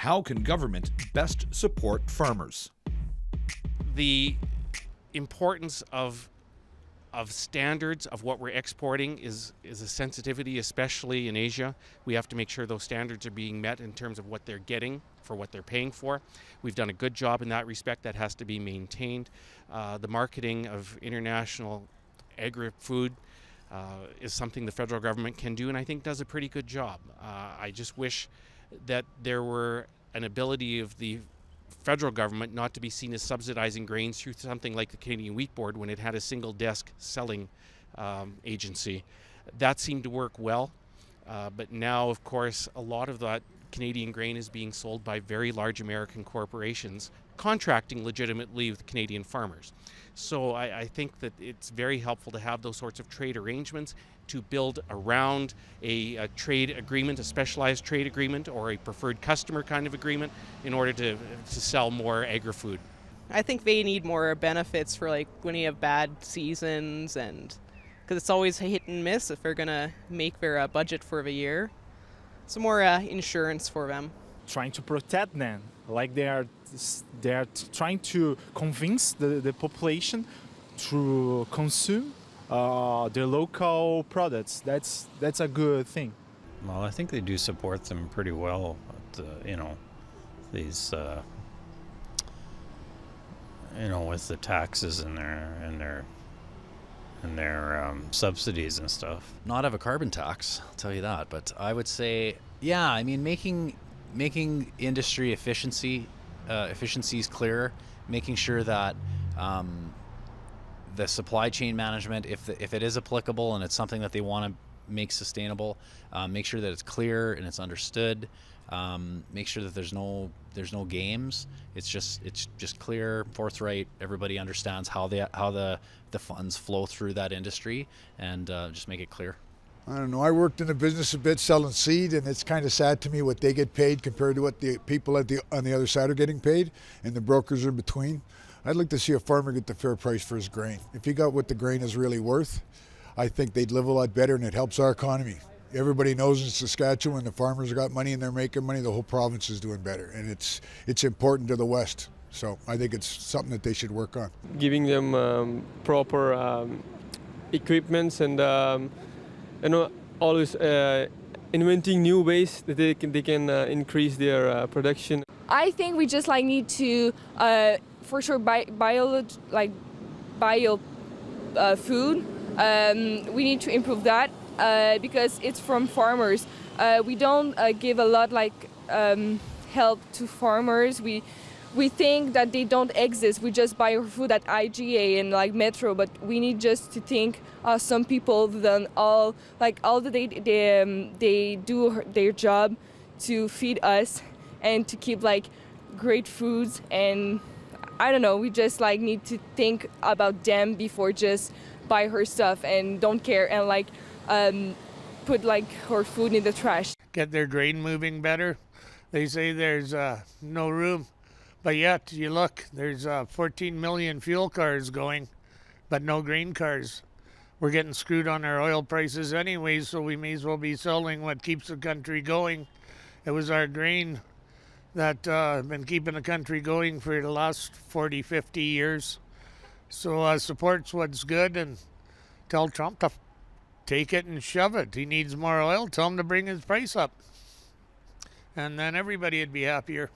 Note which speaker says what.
Speaker 1: How can government best support farmers?
Speaker 2: The importance of standards of what we're exporting is a sensitivity, especially in Asia. We have to make sure those standards are being met in terms of what they're getting for what they're paying for. We've done a good job in that respect. That has to be maintained. The marketing of international agri-food is something the federal government can do, and I think does a pretty good job. I just wish that there were an ability of the federal government not to be seen as subsidizing grains through something like the Canadian Wheat Board when it had a single desk selling agency. That seemed to work well, but now, of course, a lot of that Canadian grain is being sold by very large American corporations contracting legitimately with Canadian farmers. So I think that it's very helpful to have those sorts of trade arrangements to build around a trade agreement, a specialized trade agreement or a preferred customer kind of agreement in order to sell more agri-food.
Speaker 3: I think they need more benefits for like when you have bad seasons, and because it's always a hit and miss if they're going to make their budget for the year. Some more insurance for them.
Speaker 4: Trying to protect them, like they are trying to convince the population to consume their local products. That's a good thing.
Speaker 5: Well, I think they do support them pretty well. These with the taxes and their subsidies and stuff.
Speaker 6: Not have a carbon tax, I'll tell you that. But I would say, yeah, I mean, making industry efficiencies clearer, making sure that the supply chain management, if it is applicable and it's something that they want to make sustainable, make sure that it's clear and it's understood. Make sure that there's no games. It's just clear, forthright. Everybody understands how the funds flow through that industry, and just make it clear.
Speaker 7: I don't know. I worked in the business a bit selling seed, and it's kind of sad to me what they get paid compared to what the people on the other side are getting paid, and the brokers in between. I'd like to see a farmer get the fair price for his grain. If he got what the grain is really worth, I think they'd live a lot better, and it helps our economy. Everybody knows in Saskatchewan, the farmers got money and they're making money, the whole province is doing better, and it's important to the West. So I think it's something that they should work on.
Speaker 8: Giving them proper equipments and always inventing new ways that they can increase their production.
Speaker 9: I think we just need to for sure bio food. We need to improve that because it's from farmers. We don't give a lot help to farmers. We think that they don't exist. We just buy our food at IGA and Metro, but we need just to think some people done all the day they do their job to feed us and to keep great foods. And I don't know, we just need to think about them before just buy her stuff and don't care and put her food in the trash.
Speaker 10: Get their grain moving better. They say there's no room. But yet, you look, there's 14 million fuel cars going, but no grain cars. We're getting screwed on our oil prices anyway, so we may as well be selling what keeps the country going. It was our grain that been keeping the country going for the last 40, 50 years. So support's what's good, and tell Trump to take it and shove it. He needs more oil, tell him to bring his price up. And then everybody would be happier.